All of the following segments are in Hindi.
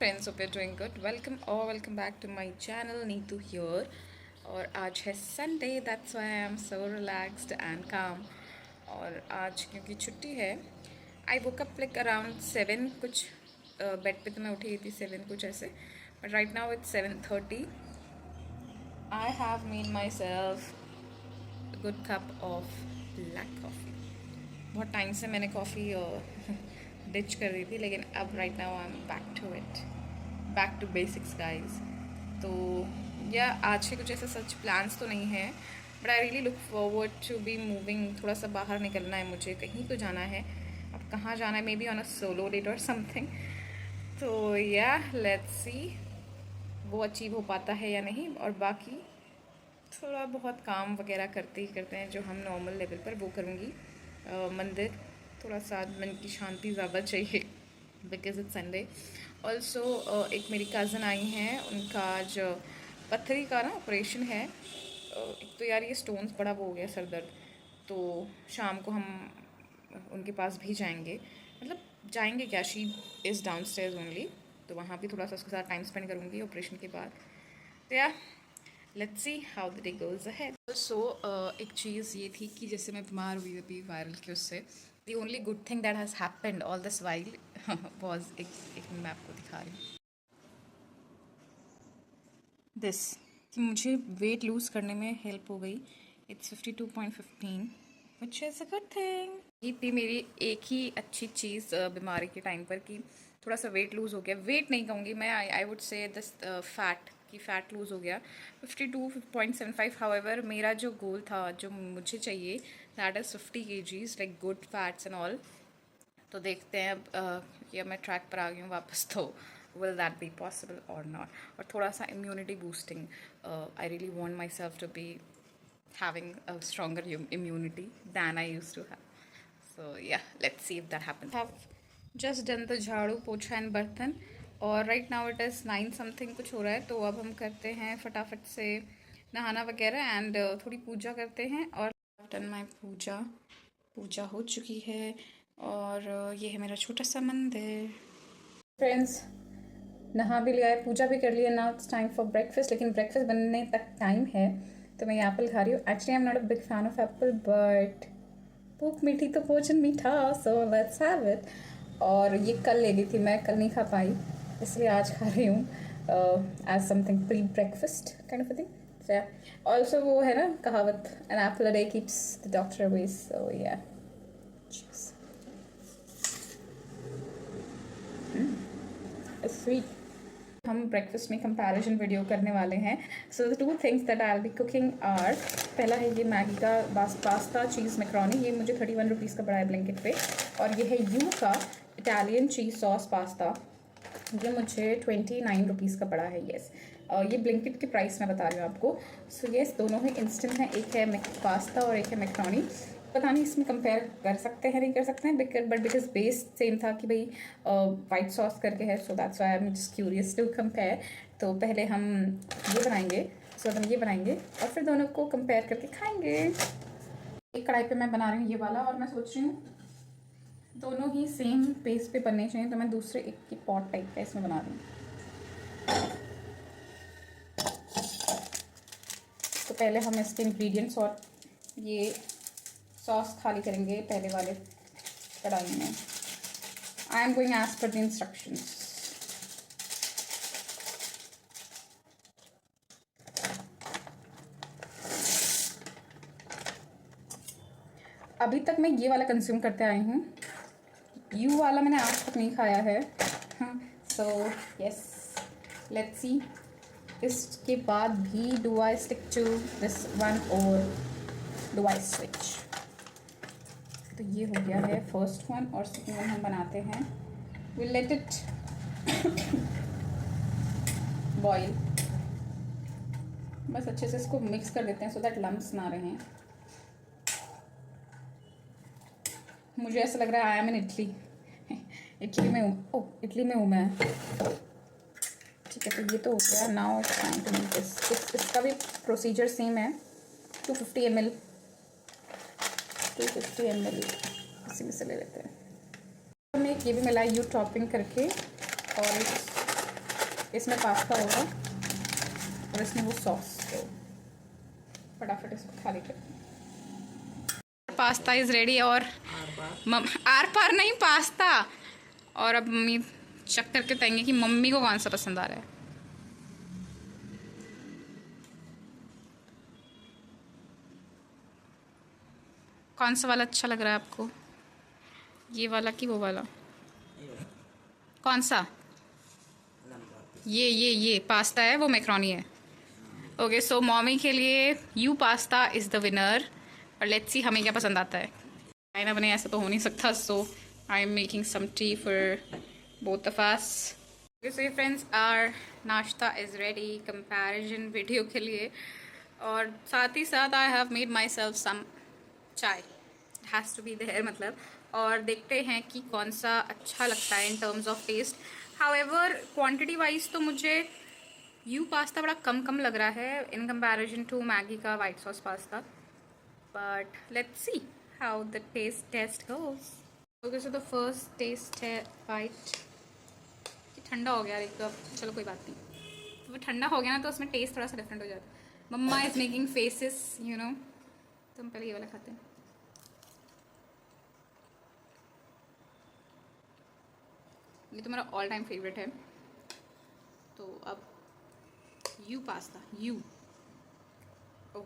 Friends, hope you're doing good. Welcome back to my channel, Neetu here. और आज है Sunday, that's why I am so relaxed and काम. और आज क्योंकि छुट्टी है, आई वोक अप लाइक अराउंड 7 कुछ. बेड पे तो मैं उठी थी 7 कुछ ऐसे, but right now it's 7:30. I have made myself good cup of black coffee. बहुत टाइम से मैंने कॉफ़ी डिच कर रही थी, लेकिन अब right now I am back to basics guys. तो या आज के कुछ ऐसे सच प्लान्स तो नहीं है, but I really look forward to be moving. थोड़ा सा बाहर निकलना है मुझे, कहीं तो जाना है. अब कहाँ जाना है, maybe on a solo date or something. तो या लेट्स सी वो अचीव हो पाता है या नहीं. और बाकी थोड़ा बहुत काम वगैरह करते ही करते हैं जो हम नॉर्मल लेवल पर, वो करूँगी. मंदिर, थोड़ा सा मन की शांति ज़्यादा चाहिए बिकॉज इट्स संडे. ऑल्सो एक मेरी कज़न आई हैं, उनका आज पथरी का ना ऑपरेशन है. एक तो यार ये स्टोन्स बड़ा वो हो गया, सर दर्द. तो शाम को हम उनके पास भी जाएंगे. मतलब जाएंगे क्या, she is down stairs only. तो वहाँ भी थोड़ा सा उसके साथ टाइम स्पेंड करूँगी ऑपरेशन के बाद. तो या let's see how the day goes ahead. So एक चीज़ ये थी कि जैसे मैं बीमार हुई अभी वायरल के उससे, the only good thing that has happened all this while was एक मैं आपको दिखा रही हूँ दिस, कि मुझे वेट लूज़ करने में हेल्प हो गई. It's 52.15 which is a good thing. ये थी मेरी एक ही अच्छी चीज़ बीमारी के टाइम पर, कि थोड़ा सा वेट लूज़ हो गया. वेट नहीं कहूँगी मैं, आई वुड से दिस फैट, कि फ़ैट लूज़ हो गया. 52.75. हाउएवर मेरा जो गोल था, जो मुझे चाहिए, that is 50 kgs, like good fats and all. तो देखते हैं अब कि अब मैं ट्रैक पर आ गई हूँ वापस, तो will that be possible or not. और थोड़ा सा immunity boosting, I really want myself to be having a stronger immunity than I used to have. So yeah, let's see if that happens. Have just done the झाड़ू पोछा एंड बर्तन, और right now it is 9 something कुछ हो रहा है. तो अब हम करते हैं फटाफट से नहाना वगैरह एंड थोड़ी पूजा करते हैं. और डन माई पूजा हो चुकी है. और ये है मेरा छोटा सा मंदिर. फ्रेंड्स, नहा भी लिया है, पूजा भी कर लिया. Now it's time for breakfast, लेकिन ब्रेकफास्ट बनने तक टाइम है. तो मैं एप्पल खा रही हूँ. Actually I am not a big fan of Apple, but भूख मीठी तो भोजन मीठा, सो लेट्स हैव इट. और ये कल ले ली थी मैं, कल नहीं खा पाई, इसलिए आज खा रही हूँ as something pre breakfast kind of a thing. Also वो है ना कहावत, an apple a day keeps the doctor away. So yeah sweet. हम ब्रेकफास्ट में कंपैरिजन वीडियो करने वाले हैं. So the two things that I will be cooking are, पहला है ये मैगी का पास्ता चीज़ मैक्रोनी. ये मुझे 31 रुपीज़ का पड़ा है ब्लिंकिट पे. और ये है यू का इटालियन चीज़ सॉस पास्ता, ये मुझे 29 रुपीज़ का पड़ा है. येस, ये ब्लिंकिट के प्राइस मैं बता रही हूँ आपको. सो येस, दोनों ही इंस्टेंट हैं. एक है पास्ता और एक है मैक्रोनी. पता नहीं इसमें कंपेयर कर सकते हैं नहीं कर सकते हैं, बट बिकॉज बेस सेम था कि भाई वाइट सॉस करके है, so that's why I am just curious to compare. तो पहले हम ये बनाएंगे, सो हम ये बनाएंगे और फिर दोनों को कंपेयर करके खाएंगे. एक कढ़ाई पे मैं बना रही हूँ ये वाला, और मैं सोच रही हूँ दोनों ही सेम पेस पे बनने चाहिए, तो मैं दूसरे एक की पॉट टाइप का इसमें बना रही हूँ. तो पहले हम इसके इंग्रेडिएंट्स और ये सॉस खाली करेंगे पहले वाले कढ़ाई में. I am going as per the instructions. अभी तक मैं ये वाला कंज्यूम करते आई हूँ, यू वाला मैंने आज तक नहीं खाया है. So yes, let's see. इसके बाद भी do I stick to this one or do I switch. तो ये हो गया है फर्स्ट वन, और सेकेंड वन हम बनाते हैं. Will let it boil. बस अच्छे से इसको मिक्स कर देते हैं सो दैट लम्प्स ना रहें. मुझे ऐसा लग रहा है I M in Italy. Italy में हूँ, ओह इटली में हूँ मैं. ठीक है, तो ये तो हो गया. Now it's time to make this. इसका भी प्रोसीजर सेम है. 250 ml इसी में से ले लेते हैं. हमने ये भी मिला यू टॉपिंग करके, और इसमें पास्ता होगा और इसमें वो सॉस। तो फटाफट इसको खा लीजिए। पास्ता इज़ रेडी और आर पार नहीं पास्ता। और अब मम्मी चेक करके बताएंगे कि मम्मी को कौन सा पसंद आ रहा है। कौन सा वाला अच्छा लग रहा है आपको, ये वाला कि वो वाला? कौन सा? ये पास्ता है, वो मैक्रोनी है। ओके, सो मॉमी के लिए you pasta is the winner. और लेट्स सी हमें क्या पसंद आता है। चाइना बने ऐसा तो हो नहीं सकता। So I am making some tea for both of us. So friends, our नाश्ता इज़ रेडी कंपैरिजन वीडियो के लिए। और साथ ही साथ I have made myself some chai, has to be there मतलब। और देखते हैं कि कौन सा अच्छा लगता है in terms of taste. However quantity wise तो मुझे यू पास्ता बड़ा कम कम लग रहा है इन कंपैरिजन टू मैगी का white sauce pasta. But let's see how the taste goes. Okay, so the first taste है वाइट। ठंडा हो गया एक कप, चलो कोई बात नहीं। तो वो ठंडा हो गया ना तो उसमें टेस्ट थोड़ा सा डिफरेंट हो जाता है। Mamma is making faces, you know. तो हम पहले ये वाला खाते हैं। ये तो मेरा ऑल टाइम फेवरेट है। तो अब यू पास्ता, यू। ओ,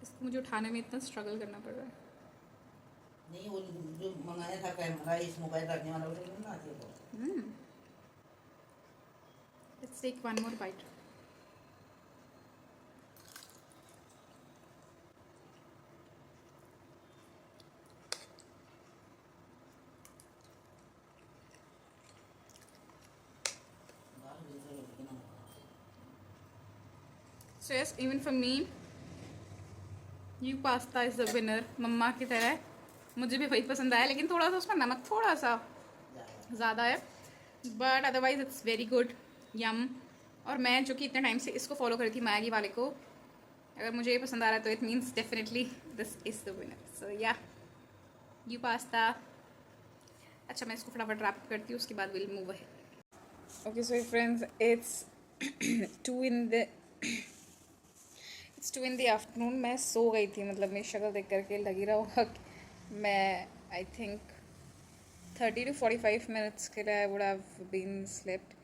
इसको मुझे उठाने में इतना स्ट्रगल करना पड़ रहा है। नहीं, वो जो मंगाया था कैमरा इस मोबाइल रखने वाला वो नहीं आती है तो। Let's take one more bite. So yes, even for me, you pasta is the winner. Mamma की तरह मुझे भी वही पसंद आया, लेकिन थोड़ा सा उसका नमक थोड़ा सा ज़्यादा है। But otherwise it's very good, yum. और मैं जो कि इतने टाइम से इसको फॉलो करी थी मैगी वाले को, अगर मुझे ये पसंद आ रहा है तो it means definitely this is the winner. So yeah, you pasta. अच्छा, मैं इसको फटाफट रैप करती हूँ, उसके बाद will move ahead. Okay so friends, it's 2 in the afternoon. मैं सो गई थी, मतलब मेरी शक्ल देख करके लग ही रहा होगा कि मैं आई थिंक 30 to 45 मिनट्स के लिए I would have been slept.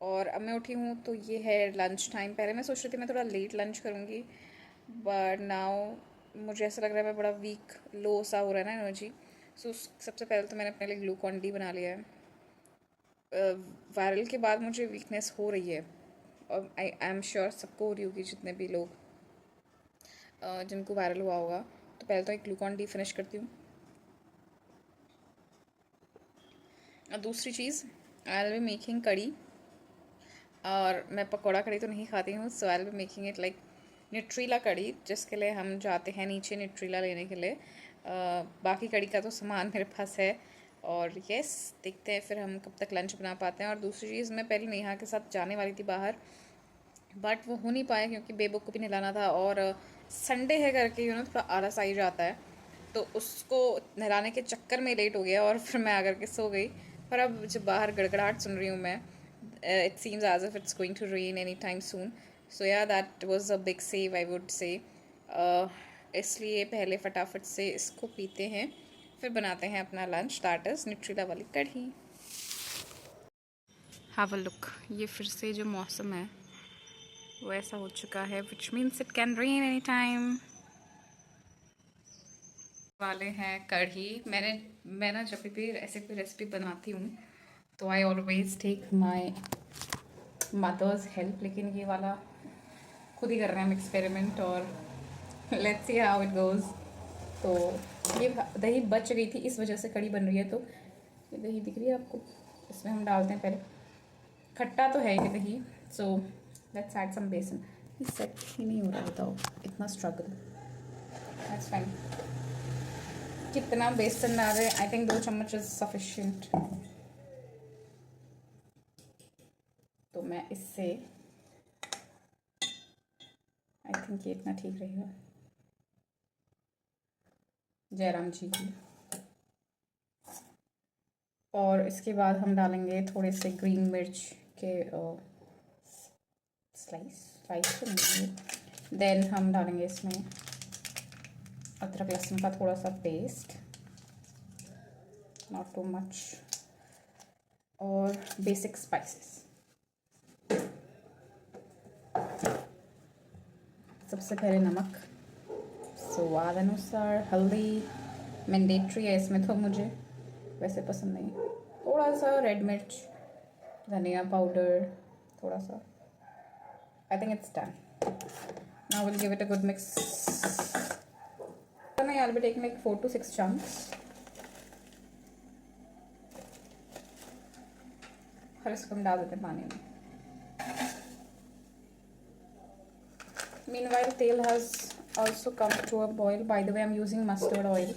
और अब मैं उठी हूँ तो ये है लंच टाइम। पहले मैं सोच रही थी मैं थोड़ा लेट लंच करूँगी, बट नाउ मुझे ऐसा लग रहा है मैं बड़ा वीक, लो सा हो रहा है ना एनर्जी। सो सबसे पहले तो मैंने अपने लिए ग्लूकॉन डी बना लिया है। वायरल के बाद मुझे वीकनेस हो रही है, और आई एम श्योर सबको हो रही होगी जितने भी लोग जिनको वायरल हुआ होगा। तो पहले तो एक ग्लूकॉन डी फिनिश करती हूँ। और दूसरी चीज़, I will be making kadhi. और मैं पकौड़ा कड़ी तो नहीं खाती हूँ, so I will be making it like Nutrela kadhi, जिसके लिए हम जाते हैं नीचे न्यूट्रीला लेने के लिए। बाकी कड़ी का तो सामान मेरे पास है। और यस, देखते हैं फिर हम कब तक लंच बना पाते हैं। और दूसरी चीज़, मैं पहले नेहा के साथ जाने वाली थी बाहर, बट वो हो नहीं पाया क्योंकि बेबो को भी नहलाना था। और संडे है करके थोड़ा आलस आ ही जाता है, तो उसको नहलाने के चक्कर में लेट हो गया और फिर मैं आकर के सो गई। पर अब जब बाहर गड़गड़ाहट सुन रही हूँ मैं, it seems as if it's going to rain any time soon. So yeah, that was a big save I would say. इसलिए पहले फटाफट से इसको पीते हैं, फिर बनाते हैं अपना लंच, दैट इज़ न्यूट्रीला वाली कढ़ी। हैव अ लुक, ये फिर से जो मौसम है वो ऐसा हो चुका है, which means it can rain any time. वाले हैं कढ़ी। मैं ना जब भी ऐसे कोई रेसिपी बनाती हूँ तो I always take my mother's help, लेकिन ये वाला खुद ही कर रहे हैं हम एक्सपेरिमेंट, और let's see how it goes. तो ये दही बच गई थी, इस वजह से कढ़ी बन रही है। तो ये दही दिख रही है आपको, इसमें हम डालते हैं पहले। खट्टा तो है ये दही, सो लेट्स ऐड सम बेसन। ये सेट ही नहीं हो रहा, बताओ इतना स्ट्रगल। दैट्स फाइन, कितना बेसन डाल रहे? आई थिंक 2 चम्मच इज सफिशिएंट। तो मैं इससे आई थिंक ये इतना ठीक रहेगा। जयराम जी की और इसके बाद हम डालेंगे थोड़े से ग्रीन मिर्च के स्लाइस तो नहीं, देन हम डालेंगे इसमें अदरक लहसुन का थोड़ा सा पेस्ट, नॉट टू मच, और बेसिक स्पाइसेस। सबसे पहले नमक, स्वाद अनुसार, हल्दी मैंडेटरी है इसमें, तो मुझे वैसे पसंद नहीं, थोड़ा सा रेड मिर्च, धनिया पाउडर थोड़ा सा। I think it's done. Now will give it a good mix. I'll be taking like 4 to 6 chunks. और इसको हम डाल देते हैं पानी में। Meanwhile, तेल has also come to a boil. By the way, I'm using mustard oil.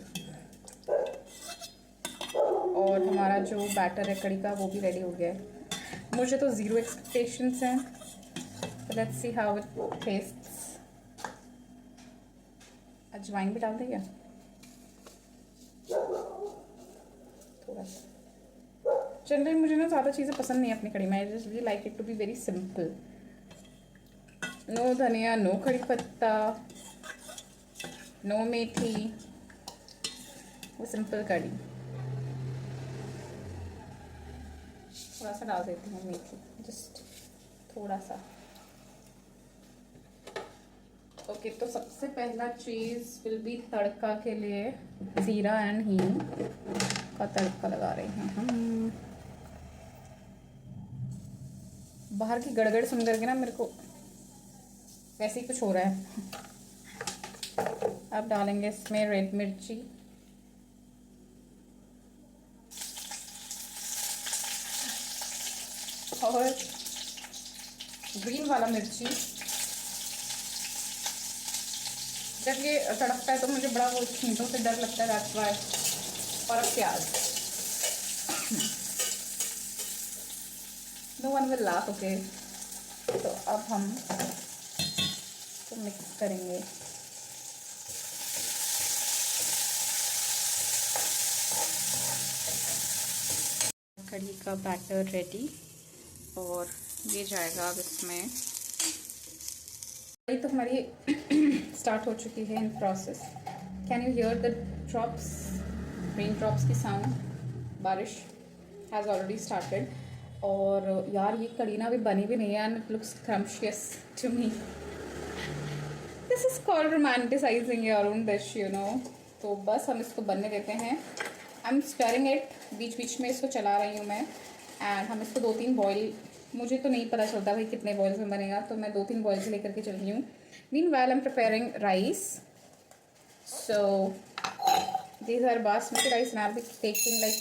और हमारा जो बैटर है कड़ी का वो भी रेडी हो गया है। मुझे तो ज़ीरो एक्सपेक्टेशंस हैं, so let's see how it tastes. अजवाइन भी डाल दें क्या? थोड़ा सा। जनरली मुझे ना ज़्यादा चीज़ें पसंद नहीं है अपनी कड़ी में। I just really like it to be very simple. No dhania, no kadi patta, no मेथी, वो सिंपल कड़ी। थोड़ा सा डाल देती हूँ मेथी, जस्ट थोड़ा सा। ओके, तो सबसे पहला चीज़ विल बी तड़का के लिए ज़ीरा एंड हींग का तड़का लगा रहे हैं हम। बाहर की गड़गड़ सुन करके ना मेरे को वैसे ही कुछ हो रहा है। अब डालेंगे इसमें रेड मिर्ची, और ग्रीन वाला मिर्ची। जब ये तड़कता है तो मुझे बड़ा वो छींटों से डर लगता है, दैट्स व्हाई। और अब प्याज। No one will laugh, okay. तो अब हम तो मिक्स करेंगे। कढ़ी का बैटर रेडी, और ये जाएगा अब इसमें। तो हमारी स्टार्ट हो चुकी है in process. Can you here the drops, rain drops की साउंड? बारिश हैज़ ऑलरेडी स्टार्टेड। और यार ये कढ़ी ना अभी बनी भी नहीं है, and it looks scrumptious to me. This is called romanticising your own dish, you know. तो बस हम इसको बनने देते हैं। आई एम स्टरिंग इट, बीच बीच में इसको चला रही हूँ मैं। एंड हम इसको 2-3 बॉयल, मुझे तो नहीं पता चलता भाई कितने बॉयल्स में बनेगा, तो मैं 2-3 बॉयल्स लेकर के चल रही हूँ। Meanwhile I am preparing rice. So these are basmati rice, and I will be taking like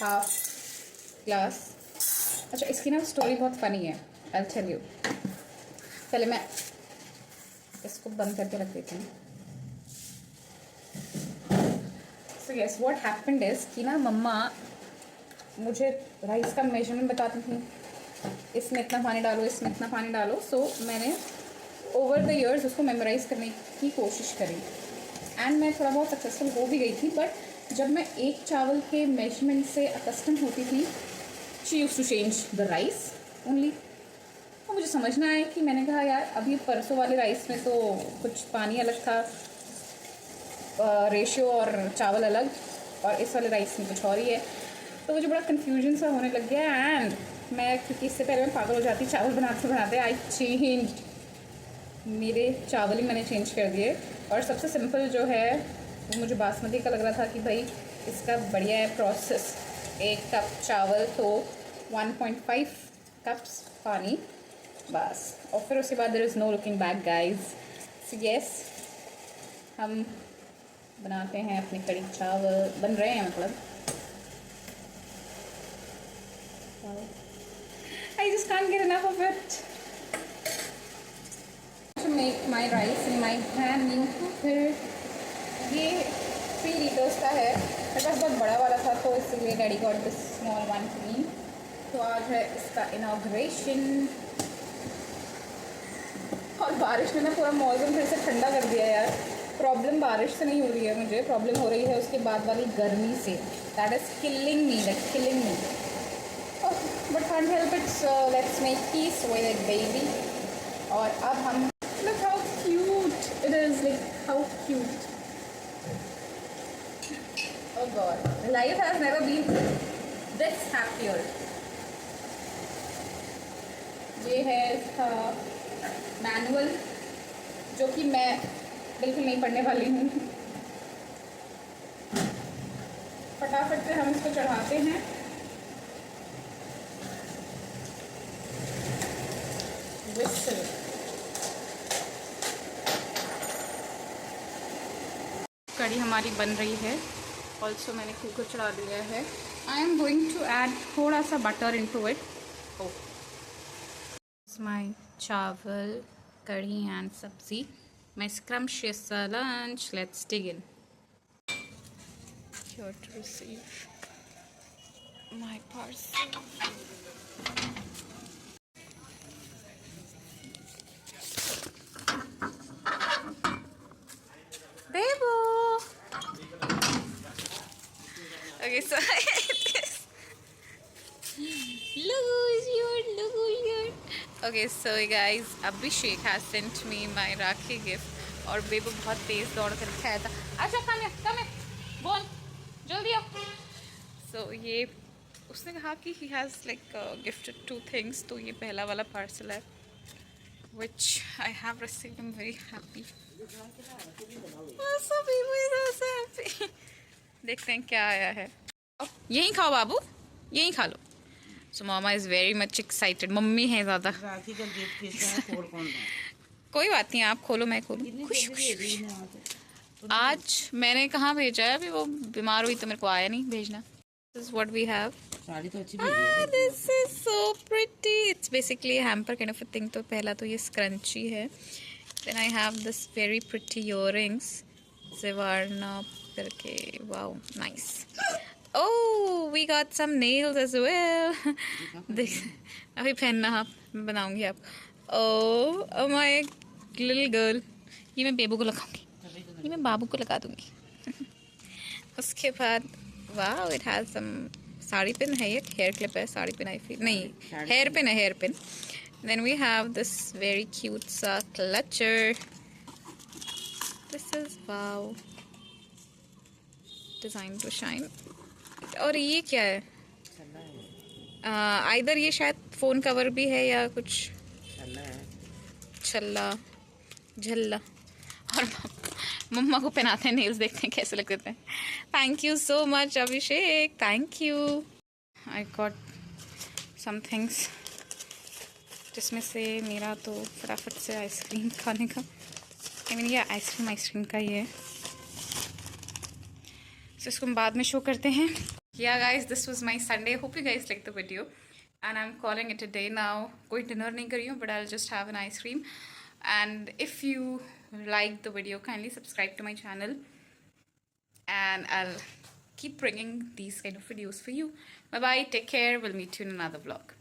half glass. अच्छा, इसकी ना स्टोरी बहुत फ़नी है, आई विल टेल यू। पहले मैं इसको बंद करके रख देती हूँ। So yes, what happened is कि ना मम्मा मुझे राइस का मेजरमेंट बताती थी, इसमें इतना पानी डालो, इसमें इतना पानी डालो। सो मैंने ओवर द इयर्स उसको मेमोराइज़ करने की कोशिश करी, एंड मैं थोड़ा बहुत सक्सेसफुल हो भी गई थी। बट जब मैं एक चावल के मेजरमेंट से अकस्टम होती थी, she use to change the rice only. तो मुझे समझ ना आया कि मैंने कहा यार अभी परसों वाले राइस में तो कुछ पानी अलग था, रेशियो और चावल अलग, और इस वाले राइस में कुछ और ही है। तो मुझे बड़ा कन्फ्यूजन सा होने लग गया। एंड मैं, क्योंकि इससे पहले मैं पागल हो जाती चावल बनाते बनाते, आई चेंज, मेरे चावल ही मैंने चेंज कर दिए। और सबसे सिंपल जो है वो मुझे बासमती का लग रहा था कि भाई इसका बढ़िया है प्रोसेस। 1 कप चावल तो 1.5 कप्स पानी, बस। और फिर उसके बाद there is no looking back guys. So yes, हम बनाते हैं अपने कड़ी चावल, बन रहे हैं मतलब। I just can't get enough of it. To make my rice in my brand new cooker. ये 3 लीटर्स का है, मेरे पास बहुत बड़ा वाला था तो इसलिए daddy got this small one for me. तो आज है इसका इनॉग्रेशन। और बारिश ने ना पूरा मौसम फिर से ठंडा कर दिया यार। प्रॉब्लम बारिश से नहीं हो रही है, मुझे प्रॉब्लम हो रही है उसके बाद वाली गर्मी से. That is killing me, like killing me. But can't help it, so let's make peace with it, baby. और अब हम look how cute it is, like how cute. Oh god, life has never been this happier. ये है इसका मैनुअल, जो कि मैं बिल्कुल नहीं पढ़ने वाली हूँ. फटाफट से हम इसको चढ़ाते हैं. Whistle. कढ़ी हमारी बन रही है. ऑल्सो मैंने कुकर चढ़ा दिया है. I am going to add थोड़ा सा butter into it. Oh my chawal, kadhi and sabzi. My scrumptious lunch. Let's dig in. Here to receive my parcel. Babu. Okay, so look who's here. Look who's here. Okay, so guys, Abhishek has sent me my Rakhi gift. और बेबू बहुत तेज़ दौड़ कर खाया था. अच्छा कम है बोल जल्दी आओ. सो ये उसने कहा कि he has like gifted 2 things. तो ये पहला वाला पार्सल है which I have received. I'm very happy. So बेबू is also happy. देखते हैं क्या आया है. यहीं खाओ बाबू, यहीं खा लो. So mama is very much excited. Mummy है ज़्यादा. कोई बात नहीं, आप खोलो मैं खोलूँ. खुश. आज मैंने कहाँ भेजा है, अभी वो बीमार हुई तो मेरे को आया नहीं भेजना. This is what we have. Sari तो अच्छी भेजी है. This is so pretty. It's basically a hamper kind of a thing. तो पहला तो ये scrunchie है. Then I have this very pretty earrings. Zivarna करके. Wow, nice. Oh, we got some nails as well. अभी पहनना आप, बनाऊंगी आप. Oh my little girl. ये मैं बेबू को लगाऊंगी, ये मैं बाबू को लगा दूंगी. उसके बाद वाह, it has some sari pin है, ये हेयर क्लिप है. साड़ी पिन आई फील नहीं, हेयर पिन है, hair pin. Then we have this very cute सा clutcher. This is wow, design to shine. और ये क्या है? आइदर ये शायद फ़ोन कवर भी है या कुछ छल्ला झल्ला. और मम्मा को पहनाते हैं नेल्स, देखते हैं कैसे लगते हैं. Thank you so much Abhishek, thank you. I got some things, जिसमें से मेरा तो फटाफट से आइसक्रीम खाने का, आई मीन ये आइसक्रीम का ही है. सो इसको हम बाद में शो करते हैं. Yeah guys, this was my Sunday. Hope you guys liked the video and I'm calling it a day now. कोई dinner नहीं कर रही हूँ, but I'll just have an ice cream. And if you liked the video, kindly subscribe to my channel and I'll keep bringing these kind of videos for you. Bye bye, take care, we'll meet you in another vlog.